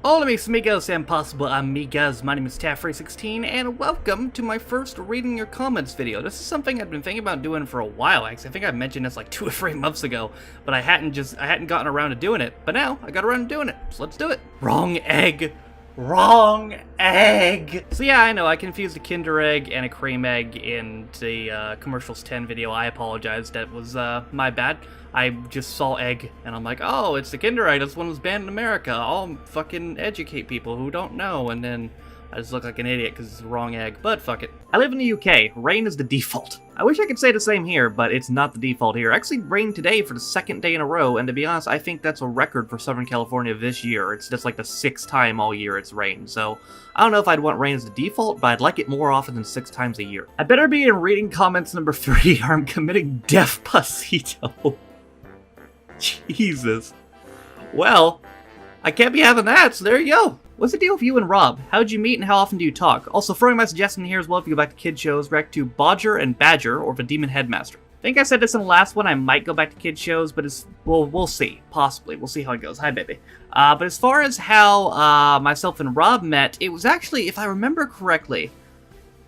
Hola mis amigos and possible amigas, my name is Taffrey16 and welcome to my first reading your comments video. This is something I've been thinking about doing for a while actually. I think I mentioned this like 2 or 3 months ago, but I hadn't gotten around to doing it. But now I got around to doing it, so let's do it. Wrong egg. Wrong egg! So yeah, I know, I confused a Kinder Egg and a Cream Egg in the Commercials 10 video. I apologize, that was my bad. I just saw egg, and I'm like, oh, it's the Kinder Egg, that's one that was banned in America. I'll fucking educate people who don't know, and then I just look like an idiot because it's the wrong egg, but fuck it. I live in the UK. Rain is the default. I wish I could say the same here, but it's not the default here. Actually, rained today for the 2nd day in a row, and to be honest, I think that's a record for Southern California this year. It's just like the 6th time all year it's rained, so I don't know if I'd want rain as the default, but I'd like it more often than 6 times a year. I better be in reading comments number 3 or I'm committing Despacito. Jesus. Well, I can't be having that, so there you go. What's the deal with you and Rob? How'd you meet and how often do you talk? Also, throwing my suggestion here as well if you go back to kid shows, react to Bodger and Badger or the Demon Headmaster. I think I said this in the last one, I might go back to kid shows, but we'll see. Possibly. We'll see how it goes. Hi, baby. But as far as how myself and Rob met, it was actually, if I remember correctly,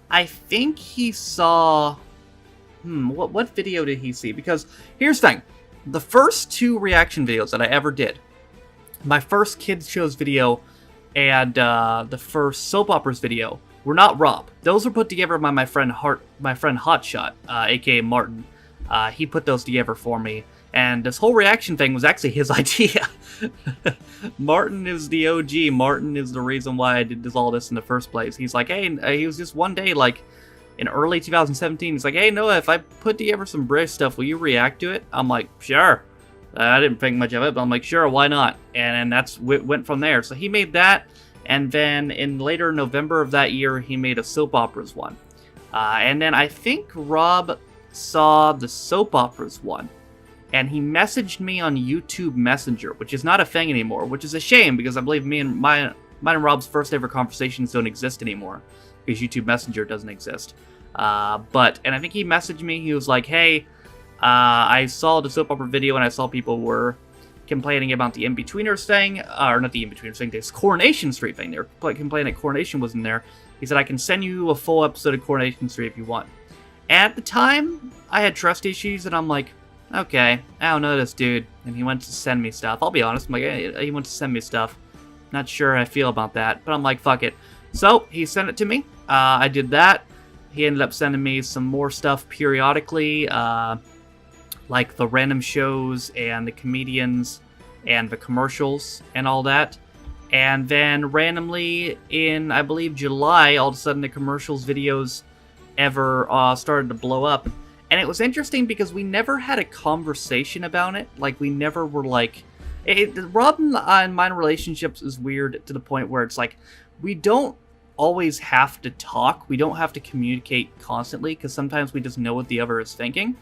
I think he saw... what video did he see? Because here's the thing. The first 2 reaction videos that I ever did, my first kids shows video and the first soap operas video were not Rob. Those were put together by my friend Hotshot, aka Martin. He put those together for me, and this whole reaction thing was actually his idea. Martin is the OG. Martin is the reason why I did all this in the first place. He's like, hey, he was just one day, like, in early 2017, he's like, hey, Noah, if I put together some British stuff, will you react to it? I'm like, sure. I didn't think much of it, but I'm like, sure, why not? And that's went from there. So he made that, and then in later November of that year, he made a soap operas one. And then I think Rob saw the soap operas one, and he messaged me on YouTube Messenger, which is not a thing anymore, which is a shame because I believe mine and Rob's first ever conversations don't exist anymore because YouTube Messenger doesn't exist. And I think he messaged me. He was like, hey, I saw the soap opera video and I saw people were complaining about the In-Betweeners thing, or not the In-Betweeners thing, this Coronation Street thing. They were complaining that Coronation wasn't there. He said, I can send you a full episode of Coronation Street if you want. At the time, I had trust issues and I'm like, okay, I don't know this dude. And he went to send me stuff. I'll be honest, I'm like, hey, he went to send me stuff. Not sure how I feel about that, but I'm like, fuck it. So, he sent it to me. I did that. He ended up sending me some more stuff periodically, like the random shows and the comedians and the commercials and all that. And then randomly in, I believe, July, all of a sudden the commercials videos started to blow up. And it was interesting because we never had a conversation about it. Like, we never were like... Rob and mine relationships is weird to the point where it's like, we don't always have to talk. We don't have to communicate constantly because sometimes we just know what the other is thinking.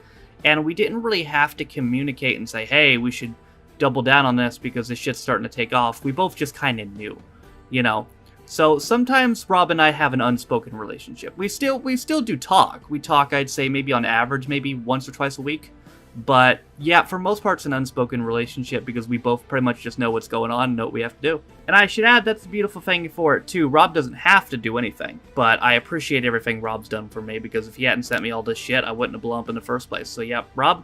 And we didn't really have to communicate and say, hey, we should double down on this because this shit's starting to take off. We both just kind of knew, you know? So sometimes Rob and I have an unspoken relationship. We still do talk. We talk, I'd say, maybe on average, maybe once or twice a week. But yeah, for most part, it's an unspoken relationship because we both pretty much just know what's going on and know what we have to do. And I should add, that's the beautiful thing for it too. Rob doesn't have to do anything, but I appreciate everything Rob's done for me because if he hadn't sent me all this shit, I wouldn't have blown up in the first place. So yeah, Rob,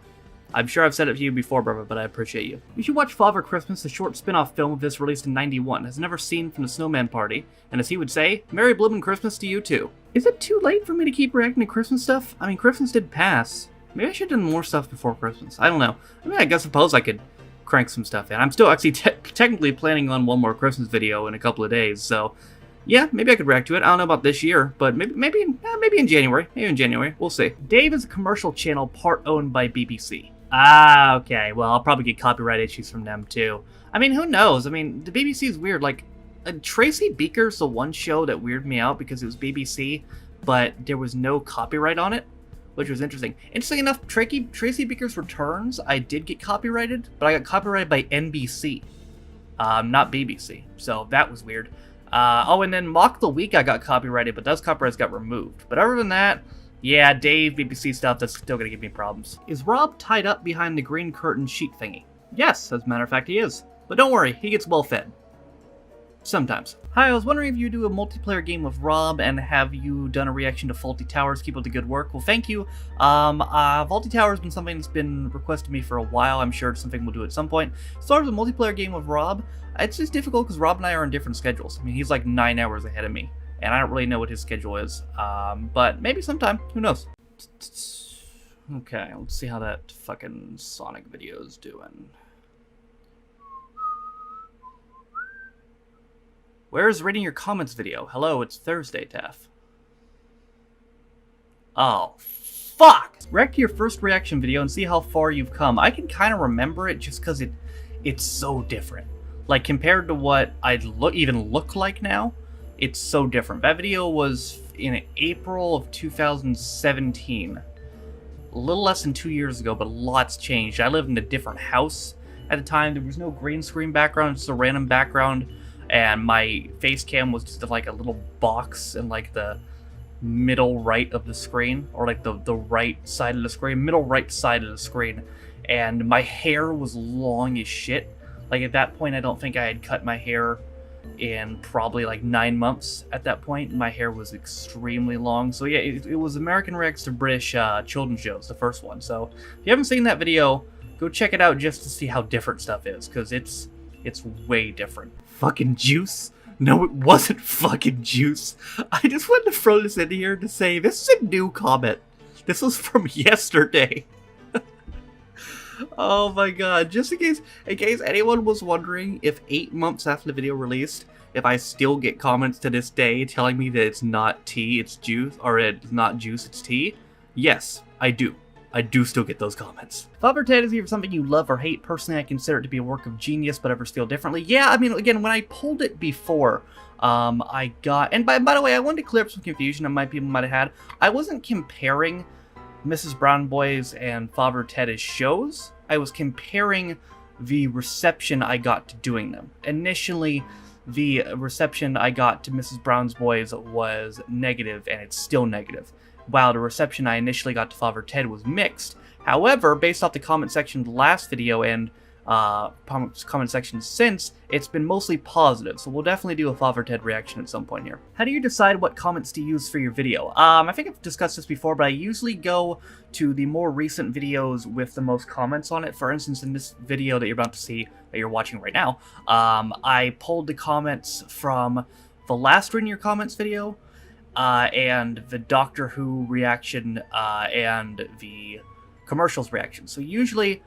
I'm sure I've said it to you before, brother, but I appreciate you. You should watch Father Christmas, the short spin-off film of this released in '91, has never seen from the Snowman Party, and as he would say, Merry Bloomin' Christmas to you too. Is it too late for me to keep reacting to Christmas stuff? I mean, Christmas did pass. Maybe I should have done more stuff before Christmas. I don't know. I mean, I suppose I could crank some stuff in. I'm still actually technically planning on one more Christmas video in a couple of days, so yeah, maybe I could react to it. I don't know about this year, but maybe in January. Maybe in January. We'll see. Dave is a commercial channel part owned by BBC. Ah, okay. Well, I'll probably get copyright issues from them too. I mean, who knows? I mean, the BBC is weird. Like, Tracy Beaker's the one show that weirded me out because it was BBC, but there was no copyright on it, which was interesting. Interesting enough, Tracy Beaker's Returns, I did get copyrighted, but I got copyrighted by NBC, not BBC. So that was weird. Oh, and then Mock the Week I got copyrighted, but those copyrights got removed. But other than that, yeah, Dave, BBC stuff, that's still gonna give me problems. Is Rob tied up behind the green curtain sheet thingy? Yes, as a matter of fact, he is. But don't worry, he gets well fed. Sometimes. Hi, I was wondering if you do a multiplayer game with Rob, and have you done a reaction to Faulty Towers? Keep up the good work. Well, thank you. Faulty Towers has been something that's been requested to me for a while. I'm sure it's something we'll do at some point. As far as a multiplayer game with Rob, it's just difficult because Rob and I are on different schedules. I mean, he's like 9 hours ahead of me, and I don't really know what his schedule is. But maybe sometime. Who knows? Okay, let's see how that fucking Sonic video is doing. Where's reading your comments video? Hello, it's Thursday, Taff. Oh, fuck! React to your first reaction video and see how far you've come. I can kind of remember it just because it's so different. Like, compared to what I'd even look like now, it's so different. That video was in April of 2017. A little less than 2 years ago, but lots changed. I lived in a different house at the time. There was no green screen background, just a random background. And my face cam was just like a little box in like the middle right of the screen, or like the right side of the screen, middle right side of the screen. And my hair was long as shit. Like at that point, I don't think I had cut my hair in probably like 9 months at that point. My hair was extremely long. So yeah, it was American Reacts to British children's shows, the first one. So if you haven't seen that video, go check it out just to see how different stuff is, because it's way different. Fucking Juice? No, it wasn't fucking Juice. I just wanted to throw this in here to say this is a new comment. This was from yesterday. Oh my god. Just in case anyone was wondering, if 8 months after the video released, if I still get comments to this day telling me that it's not tea, it's juice, or it's not juice, it's tea, yes, I do. I do still get those comments. Father Ted is either something you love or hate. Personally, I consider it to be a work of genius, but others feel differently. Yeah, I mean, again, when I pulled it before, I got... And by the way, I wanted to clear up some confusion that people might have had. I wasn't comparing Mrs. Brown Boys and Father Ted as shows. I was comparing the reception I got to doing them. Initially, the reception I got to Mrs. Brown's Boys was negative, and it's still negative, while the reception I initially got to Father Ted was mixed. However, based off the comment section of the last video and comment section since, it's been mostly positive, so we'll definitely do a Father Ted reaction at some point here. How do you decide what comments to use for your video? I think I've discussed this before, but I usually go to the more recent videos with the most comments on it. For instance, in this video that you're about to see, that you're watching right now, I pulled the comments from the last Reading Your Comments video, and the Doctor Who reaction, and the commercials reaction. So usually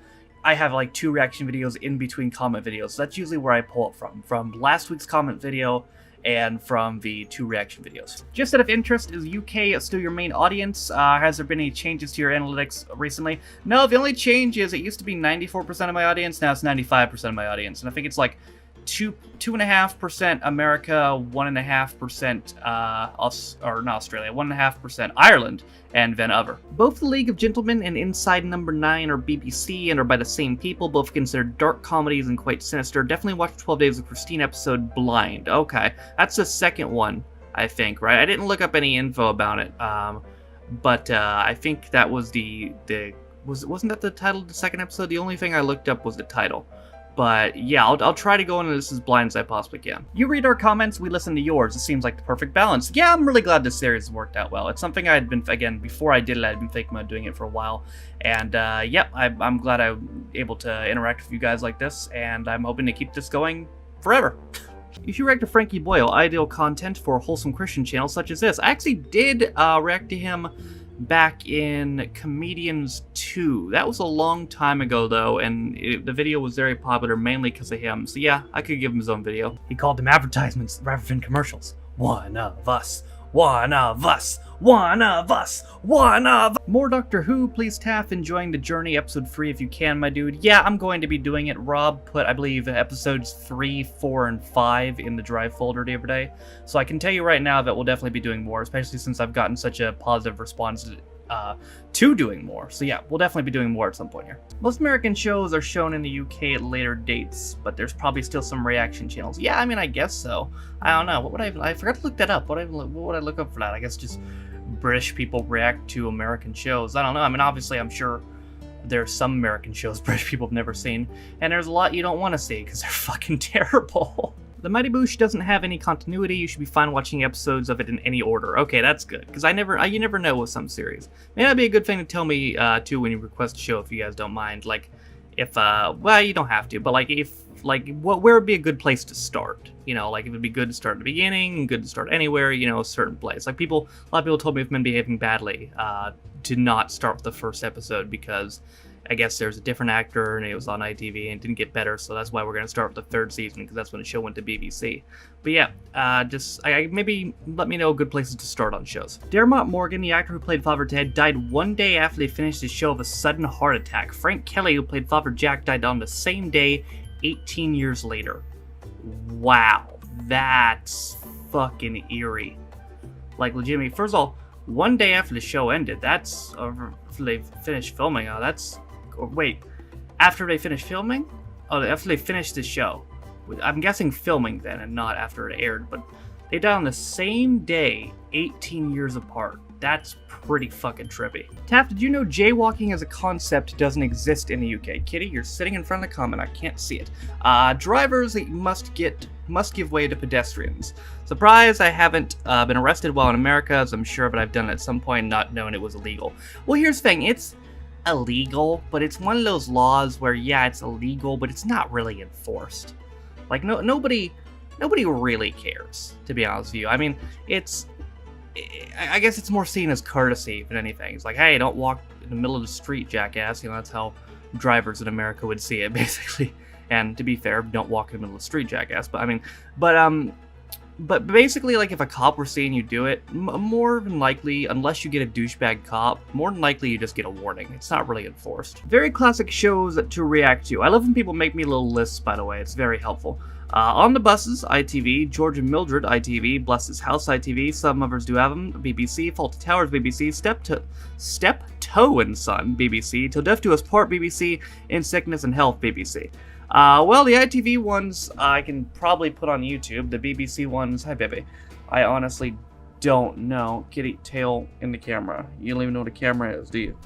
I have like 2 reaction videos in between comment videos. So that's usually where I pull it from last week's comment video and from the 2 reaction videos. Just out of interest, is UK still your main audience? Has there been any changes to your analytics recently? No, the only change is it used to be 94% of my audience, now it's 95% of my audience. And I think it's like 2.5% America, 1.5% or not Australia, 1.5% Ireland, and then other. Both The League of Gentlemen and Inside Number 9 are BBC and are by the same people, both considered dark comedies and quite sinister. Definitely watch 12 Days of Christine episode Blind. Okay, that's the second one, I think, right? I didn't look up any info about it, but I think that was wasn't that the title of the second episode? The only thing I looked up was the title. But yeah, I'll try to go into this as blind as I possibly can. You read our comments, we listen to yours. It seems like the perfect balance. Yeah, I'm really glad this series has worked out well. It's something I had been, again, before I did it, I'd been thinking about doing it for a while. And yeah, I'm glad I'm able to interact with you guys like this, and I'm hoping to keep this going forever. You should react to Frankie Boyle, ideal content for wholesome Christian channels such as this. I actually did react to him back in Comedians 2. That was a long time ago though, and the video was very popular mainly because of him. So yeah, I could give him his own video. He called them advertisements rather than commercials. One of us. One of us. One of us. One of us. More Doctor Who, please, Taff. Enjoying the journey, episode 3 if you can, my dude. Yeah, I'm going to be doing it. Rob put, I believe, episodes 3, 4, and 5 in the Drive folder the other day. So I can tell you right now that we'll definitely be doing more, especially since I've gotten such a positive response to doing more. So yeah, we'll definitely be doing more at some point here. Most American shows are shown in the UK at later dates, but there's probably still some reaction channels. Yeah, I mean, I guess so. I don't know. What would I forgot to look that up. What would I look up for that? I guess just British people react to American shows. I don't know. I mean, obviously, I'm sure there's some American shows British people have never seen, and there's a lot you don't want to see because they're fucking terrible. The Mighty Boosh doesn't have any continuity. You should be fine watching episodes of it in any order. Okay, that's good, because you never know with some series. May not be a good thing to tell me too when you request a show if you guys don't mind. Like, if well, you don't have to, but like where would be a good place to start? You know, like if it'd be good to start at the beginning, good to start anywhere, you know, a certain place. Like a lot of people told me if men behaving badly, to not start with the first episode because I guess there's a different actor and it was on ITV and it didn't get better, so that's why we're going to start with the third season because that's when the show went to BBC. But yeah, maybe let me know good places to start on shows. Dermot Morgan, the actor who played Father Ted, died one day after they finished his show of a sudden heart attack. Frank Kelly, who played Father Jack, died on the same day 18 years later. Wow, that's fucking eerie. Like, legitimately, first of all, one day after the show ended, that's, after they finished filming, wait, after they finished filming? Oh, after they finished the show. I'm guessing filming then, and not after it aired, but they died on the same day, 18 years apart. That's pretty fucking trippy. Taft, did you know jaywalking as a concept doesn't exist in the UK? Kitty, you're sitting in front of the comment, I can't see it. Drivers must give way to pedestrians. Surprise, I haven't been arrested while in America, as I'm sure, but I've done it at some point not knowing it was illegal. Well, here's the thing, it's illegal, but it's one of those laws where, yeah, it's illegal, but it's not really enforced. Like, nobody really cares, to be honest with you. I mean, I guess it's more seen as courtesy than anything. It's like, hey, don't walk in the middle of the street, jackass. You know, that's how drivers in America would see it, basically. And to be fair, don't walk in the middle of the street, jackass. But basically, like, if a cop were seeing you do it, more than likely, unless you get a douchebag cop, more than likely you just get a warning. It's not really enforced. Very classic shows to react to. I love when people make me little lists, by the way. It's very helpful. On the Buses, ITV, George and Mildred, ITV, Bless His House, ITV, Some Lovers Do Have 'Em, BBC, Fawlty Towers, BBC, Steptoe and Son, BBC, Till Death Do Us Part, BBC, In Sickness and Health, BBC. Well, the ITV ones I can probably put on YouTube. The BBC ones, hi baby. I honestly don't know. Kitty, tail in the camera. You don't even know what a camera is, do you?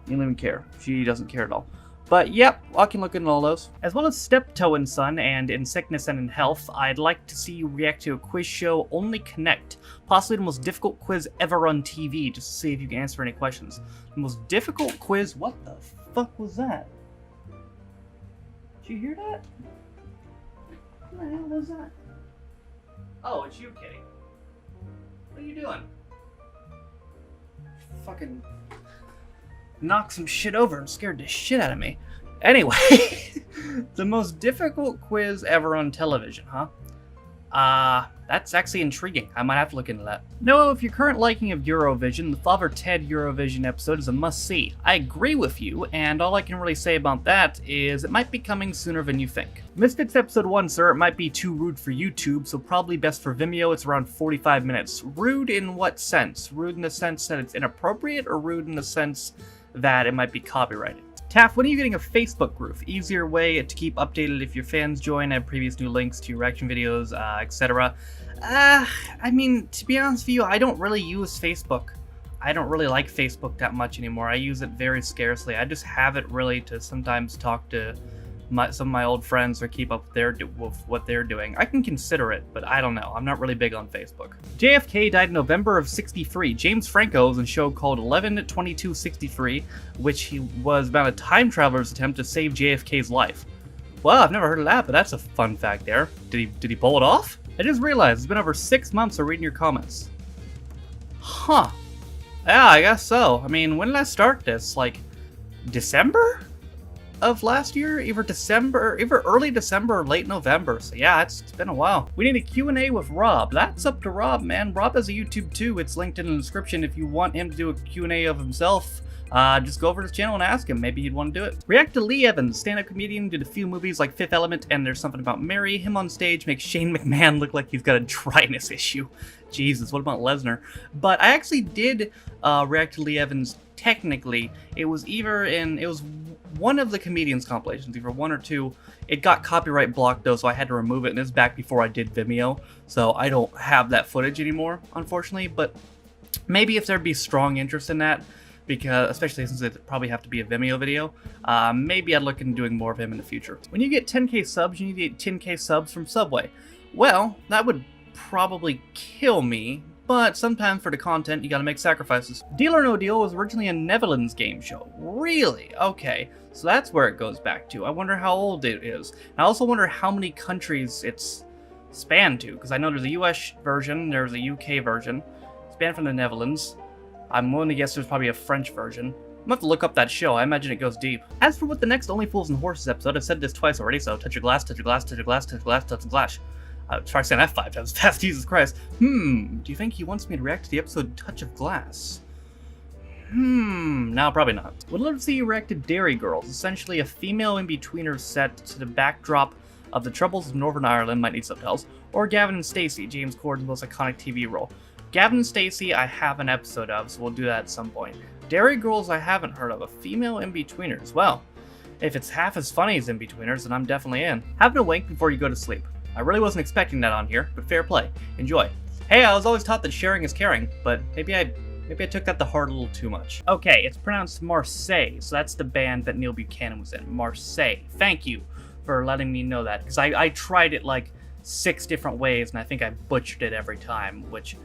You don't even care. She doesn't care at all. But yep, I can look into all those. As well as Steptoe and Son and In Sickness and in Health, I'd like to see you react to a quiz show, Only Connect. Possibly the most difficult quiz ever on TV, just to see if you can answer any questions. The most difficult quiz? What the fuck was that? Did you hear that? What the hell was that? Oh, it's you, Kitty. What are you doing? Fucking knocked some shit over and scared the shit out of me. Anyway, the most difficult quiz ever on television, huh? That's actually intriguing. I might have to look into that. No, if your current liking of Eurovision, the Father Ted Eurovision episode is a must-see. I agree with you, and all I can really say about that is it might be coming sooner than you think. Misfits episode 1, sir, it might be too rude for YouTube, so probably best for Vimeo. It's around 45 minutes. Rude in what sense? Rude in the sense that it's inappropriate, or rude in the sense that it might be copyrighted? Taff, when are you getting a Facebook group? Easier way to keep updated if your fans join, add previous new links to your reaction videos, etc. I mean, to be honest with you, I don't really use Facebook. I don't really like Facebook that much anymore. I use it very scarcely. I just have it really to sometimes talk to some of my old friends or keep up with what they're doing. I can consider it, but I don't know. I'm not really big on Facebook. JFK died in November of '63. James Franco was in a show called 11/22/63, which he was about a time traveler's attempt to save JFK's life. Well, I've never heard of that, but that's a fun fact there. Did he pull it off? I just realized it's been over 6 months of reading your comments. Huh. Yeah, I guess so. I mean, when did I start this? Like, December of last year? Either early December or late November. So yeah, it's been a while. We need a Q&A with Rob. That's up to Rob, man. Rob has a YouTube too. It's linked in the description if you want him to do a Q&A of himself. Just go over to his channel and ask him. Maybe he'd want to do it. React to Lee Evans, stand-up comedian, did a few movies like Fifth Element and There's Something About Mary. Him on stage makes Shane McMahon look like he's got a dryness issue. Jesus, what about Lesnar? But I actually did react to Lee Evans. Technically, it was one of the comedians compilations, either one or two. It got copyright blocked though, so I had to remove it, and this is back before I did Vimeo, so I don't have that footage anymore, unfortunately. But maybe if there'd be strong interest in that, because especially since it probably have to be a Vimeo video, maybe I'd look into doing more of him in the future. When you get 10k subs, you need to get 10k subs from Subway. Well, that would probably kill me, but sometimes for the content you gotta make sacrifices. Deal or No Deal was originally a Netherlands game show. Really? Okay, so that's where it goes back to. I wonder how old it is. I also wonder how many countries it's spanned to, because I know there's a US version, there's a UK version, spanned from the Netherlands. I'm willing to guess there's probably a French version. I'm gonna have to look up that show. I imagine it goes deep. As for what the next Only Fools and Horses episode, I've said this twice already, so touch your glass, touch your glass, touch your glass, touch your glass, touch your glass. Try saying that 5 times fast, Jesus Christ. Do you think he wants me to react to the episode Touch of Glass? No, probably not. Would love to see you react to Dairy Girls, essentially a female in-betweener set to the backdrop of the troubles of Northern Ireland, might need subtitles, or Gavin and Stacey, James Corden's most iconic TV role. Gavin and Stacey I have an episode of, so we'll do that at some point. Dairy Girls I haven't heard of, a female in-betweeners. Well, if it's half as funny as in-betweeners, then I'm definitely in. Having a wank before you go to sleep. I really wasn't expecting that on here, but fair play. Enjoy. Hey, I was always taught that sharing is caring, but maybe I took that to heart a little too much. Okay, it's pronounced Marseille, so that's the band that Neil Buchanan was in. Marseille. Thank you for letting me know that, because I tried it like 6 different ways, and I think I butchered it every time, which,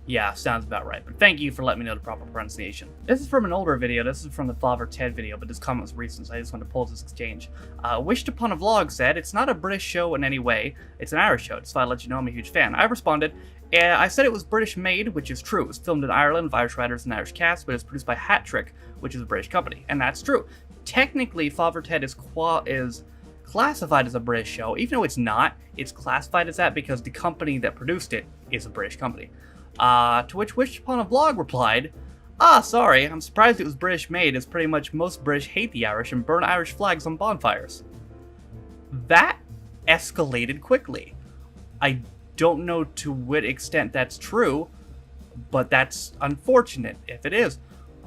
yeah, sounds about right. But thank you for letting me know the proper pronunciation. This is from an older video. This is from the Father Ted video, but this comment was recent, so I just wanted to pull this exchange. Wished Upon a Vlog said, it's not a British show in any way. It's an Irish show. Just thought I'd let you know I'm a huge fan. I responded, I said it was British made, which is true. It was filmed in Ireland with Irish writers and Irish cast, but it's produced by Hat Trick, which is a British company. And that's true. Technically, Father Ted is classified as a British show. Even though it's not, it's classified as that because the company that produced it is a British company. To which Wished Upon a Vlog replied, sorry, I'm surprised it was British made, as pretty much most British hate the Irish and burn Irish flags on bonfires. That escalated quickly. I don't know to what extent that's true, but that's unfortunate if it is.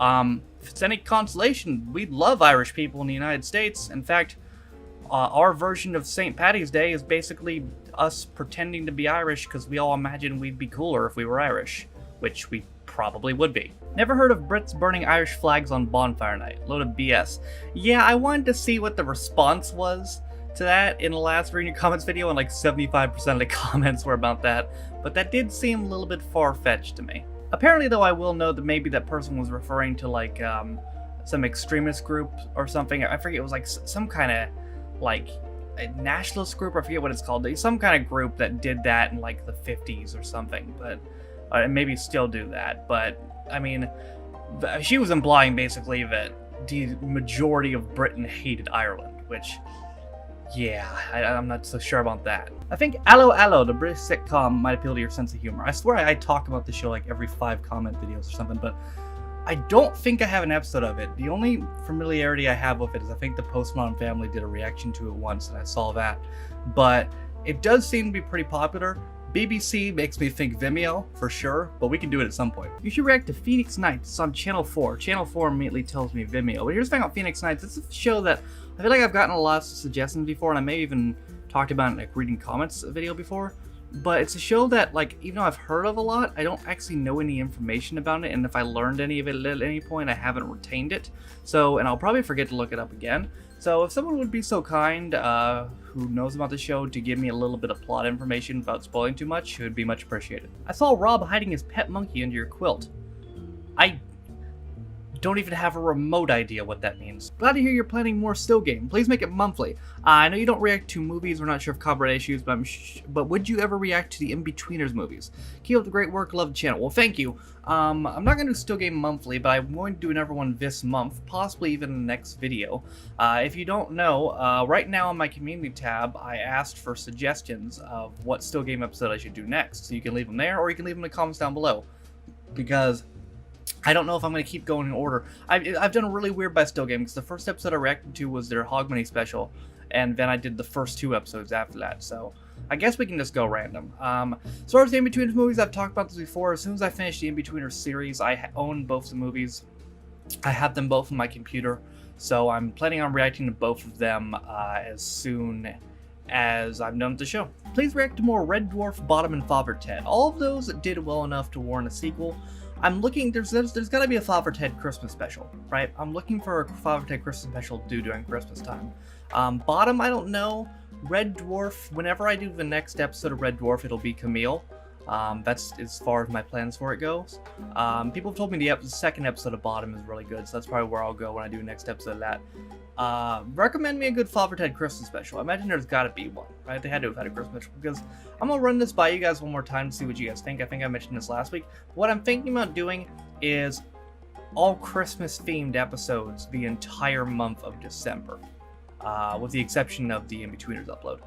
If it's any consolation, we love Irish people in the United States. In fact, our version of St. Paddy's Day is basically us pretending to be Irish because we all imagine we'd be cooler if we were Irish, which we probably would be. Never heard of Brits burning Irish flags on bonfire night. Load of BS. Yeah, I wanted to see what the response was to that in the last reading your comments video, and like 75% of the comments were about that, but that did seem a little bit far-fetched to me. Apparently, though, I will know that maybe that person was referring to like some extremist group or something. I forget, it was like some kind of like a nationalist group, I forget what it's called, some kind of group that did that in like the 50s or something, but maybe still do that. But I mean, she was implying basically that the majority of Britain hated Ireland, which, yeah, I'm not so sure about that. I think Allo Allo, the British sitcom, might appeal to your sense of humor. I swear I talk about the show like every 5 comment videos or something, but I don't think I have an episode of it. The only familiarity I have with it is I think the Postmodern Family did a reaction to it once, and I saw that. But it does seem to be pretty popular. BBC makes me think Vimeo, for sure, but we can do it at some point. You should react to Phoenix Nights. It's on Channel 4. Channel 4 immediately tells me Vimeo. But here's the thing about Phoenix Nights. It's a show that I feel like I've gotten a lot of suggestions before, and I may even talked about it in like reading comments video before. But it's a show that, like, even though I've heard of a lot, I don't actually know any information about it, and if I learned any of it at any point, I haven't retained it. So, and I'll probably forget to look it up again. So if someone would be so kind, who knows about the show, to give me a little bit of plot information without spoiling too much, it would be much appreciated. I saw Rob hiding his pet monkey under your quilt. I don't even have a remote idea what that means. Glad to hear you're planning more Still Game. Please make it monthly. I know you don't react to movies, we're not sure of copyright issues, but would you ever react to the In-Betweeners movies? Keep up the great work, love the channel. Well, thank you. I'm not going to do Still Game monthly, but I'm going to do another one this month, possibly even in the next video. If you don't know, right now on my community tab, I asked for suggestions of what Still Game episode I should do next. So you can leave them there, or you can leave them in the comments down below. Because I don't know if I'm going to keep going in order. I've done a really weird by Still Game, because the first episode I reacted to was their Hogmanay special, and then I did the first 2 episodes after that, so I guess we can just go random. As far as the In-Betweeners movies, I've talked about this before. As soon as I finish the In-Betweeners series, I own both the movies. I have them both on my computer, so I'm planning on reacting to both of them as soon as I'm done with the show. Please react to more Red Dwarf, Bottom, and Father Ted. All of those did well enough to warrant a sequel. I'm looking, there's got to be a Father Ted Christmas special, right? I'm looking for a Father Ted Christmas special to do during Christmas time. Bottom, I don't know. Red Dwarf, whenever I do the next episode of Red Dwarf, it'll be Camille. That's as far as my plans for it goes. People have told me the second episode of Bottom is really good, so that's probably where I'll go when I do the next episode of that. Recommend me a good Father Ted Christmas special. I imagine there's gotta be one, right? They had to have had a Christmas special, because I'm gonna run this by you guys one more time to see what you guys think. I think I mentioned this last week. What I'm thinking about doing is all Christmas themed episodes the entire month of December, with the exception of the In-Betweeners upload.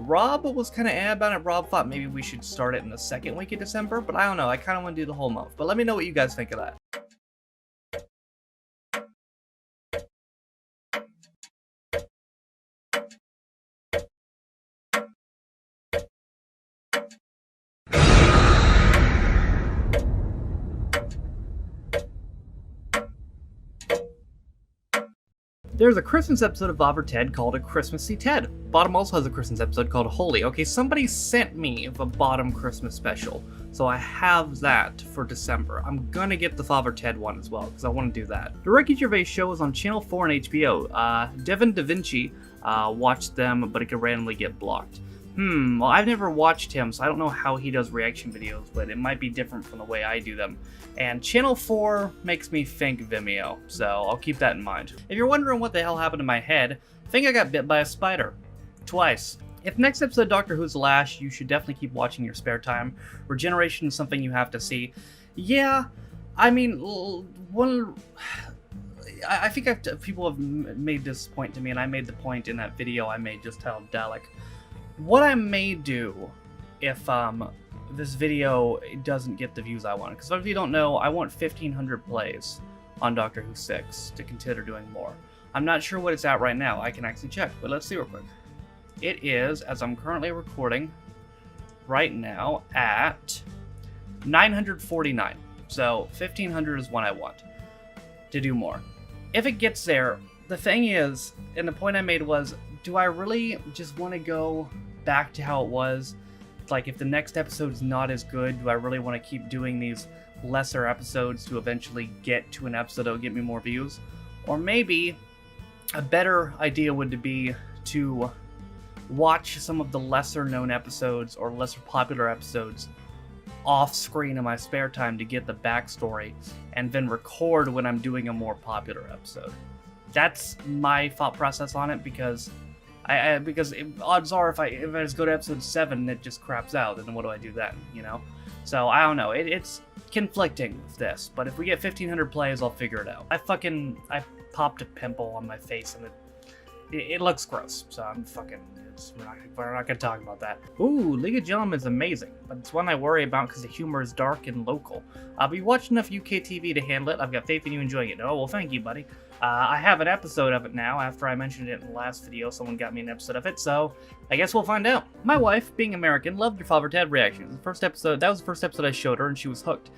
Rob was kind of about it. Rob thought maybe we should start it in the second week of December, but I don't know. I kind of want to do the whole month. But let me know what you guys think of that. There's a Christmas episode of Father Ted called A Christmassy Ted. Bottom also has a Christmas episode called Holy. Okay, somebody sent me the Bottom Christmas special, so I have that for December. I'm gonna get the Father Ted one as well, because I want to do that. The Ricky Gervais show is on Channel 4 and HBO. Devin Da Vinci watched them, but it could randomly get blocked. Well, I've never watched him, so I don't know how he does reaction videos, but it might be different from the way I do them. And Channel 4 makes me think Vimeo, so I'll keep that in mind. If you're wondering what the hell happened to my head, I think I got bit by a spider. Twice. If next episode of Doctor Who's the last, you should definitely keep watching your spare time. Regeneration is something you have to see. Yeah, I mean, I think people have made this point to me, and I made the point in that video I made just titled Dalek. What I may do if this video doesn't get the views I want, because if you don't know, I want 1,500 plays on Doctor Who 6 to consider doing more. I'm not sure what it's at right now. I can actually check, but let's see real quick. It is, as I'm currently recording right now, at 949. So 1,500 is what I want to do more. If it gets there, the thing is, and the point I made was, do I really just want to go back to how it was? Like, if the next episode is not as good, do I really want to keep doing these lesser episodes to eventually get to an episode that will get me more views? Or maybe a better idea would be to watch some of the lesser known episodes or lesser popular episodes off screen in my spare time to get the backstory, and then record when I'm doing a more popular episode. That's my thought process on it, because odds are if I just go to episode 7 and it just craps out, then what do I do then, you know? So I don't know, it's conflicting with this, but if we get 1,500 plays, I'll figure it out. I popped a pimple on my face and it looks gross, so we're not gonna talk about that. Ooh, League of Gentlemen is amazing, but it's one I worry about because the humor is dark and local. But you watched enough UK TV to handle it. I've got faith in you enjoying it. Oh, well, thank you, buddy. I have an episode of it now. After I mentioned it in the last video, someone got me an episode of it, so I guess we'll find out. My wife, being American, loved your Father Ted reactions. That was the first episode I showed her, and she was hooked.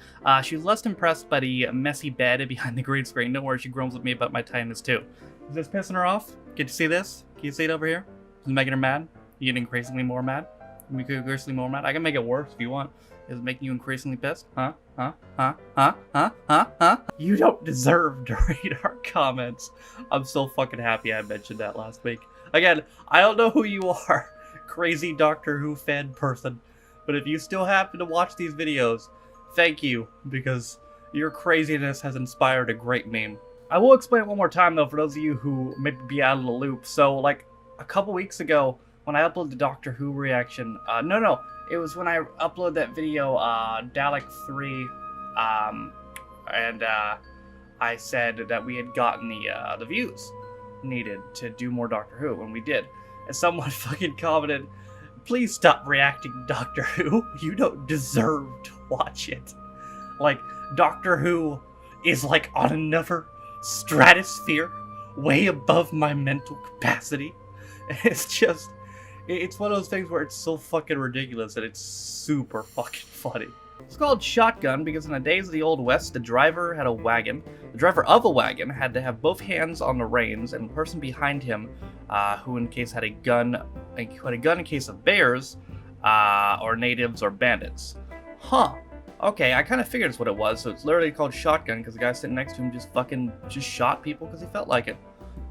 She was less impressed by the messy bed behind the green screen. Don't worry, she grumbles at me about my tightness too. Is this pissing her off? Get to see this? Can you see it over here? Is it making her mad? You get increasingly more mad? Make you increasingly more mad? I can make it worse if you want. Is it making you increasingly pissed? Huh? You don't deserve to read our comments. I'm so fucking happy I mentioned that last week. Again, I don't know who you are, crazy Doctor Who fan person, but if you still happen to watch these videos, thank you, because your craziness has inspired a great meme. I will explain it one more time, though, for those of you who may be out of the loop. So, like, a couple weeks ago, when I uploaded the Doctor Who reaction, it was when I uploaded that video, Dalek 3, and I said that we had gotten the views needed to do more Doctor Who, and we did. And someone fucking commented, please stop reacting to Doctor Who. You don't deserve to watch it. Like, Doctor Who is, like, on another stratosphere, way above my mental capacity. It's one of those things where it's so fucking ridiculous that it's super fucking funny. It's called Shotgun because in the days of the Old West, the driver had a wagon. The driver of a wagon had to have both hands on the reins, and the person behind him, who in case had a gun in case of bears, or natives or bandits. Huh. Okay, I kind of figured it's what it was, so it's literally called Shotgun because the guy sitting next to him just shot people because he felt like it.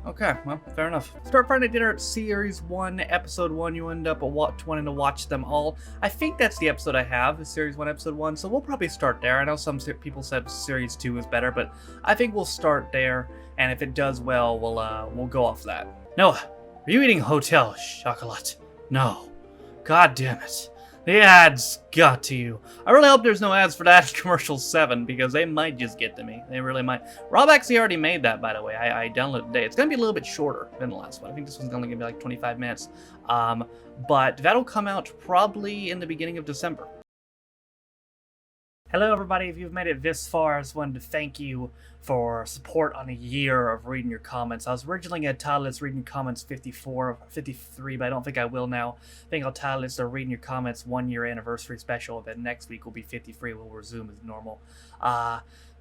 Okay, well, fair enough. Start Friday Dinner at Series 1, Episode 1. You end up wanting to watch them all. I think that's the episode I have, is Series 1, Episode 1, so we'll probably start there. I know some people said Series 2 is better, but I think we'll start there, and if it does well, we'll go off that. Noah, are you eating Hotel Chocolat? No. God damn it. The ads got to you. I really hope there's no ads for that commercial 7, because they might just get to me. They really might. Rob actually already made that, by the way. I downloaded it today. It's going to be a little bit shorter than the last one. I think this one's only going to be like 25 minutes. But that'll come out probably in the beginning of December. Hello everybody, if you've made it this far, I just wanted to thank you for support on a year of reading your comments. I was originally going to title this Reading Your Comments 54 or 53, but I don't think I will now. I think I'll title this the Reading Your Comments 1 year anniversary special, then next week will be 53, we'll resume as normal.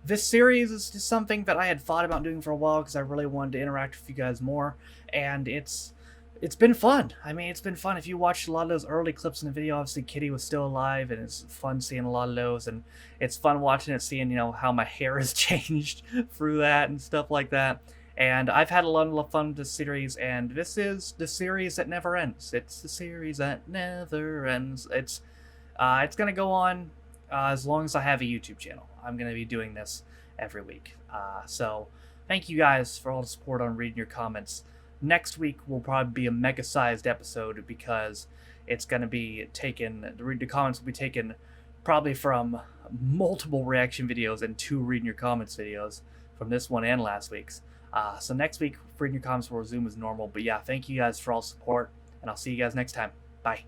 This series is just something that I had thought about doing for a while because I really wanted to interact with you guys more, and it's been fun. I mean, it's been fun. If you watched a lot of those early clips in the video, obviously Kitty was still alive, and it's fun seeing a lot of those, and it's fun watching it, seeing, you know, how my hair has changed through that and stuff like that. And I've had a lot of fun with this series, and this is the series that never ends. It's the series that never ends. It's gonna go on as long as I have a YouTube channel. I'm gonna be doing this every week. So thank you guys for all the support on reading your comments. Next week will probably be a mega-sized episode because it's going to be taken, the comments will be taken probably from multiple reaction videos and 2 reading your comments videos from this one and last week's. So next week, reading your comments will resume as normal. But yeah, thank you guys for all the support, and I'll see you guys next time. Bye.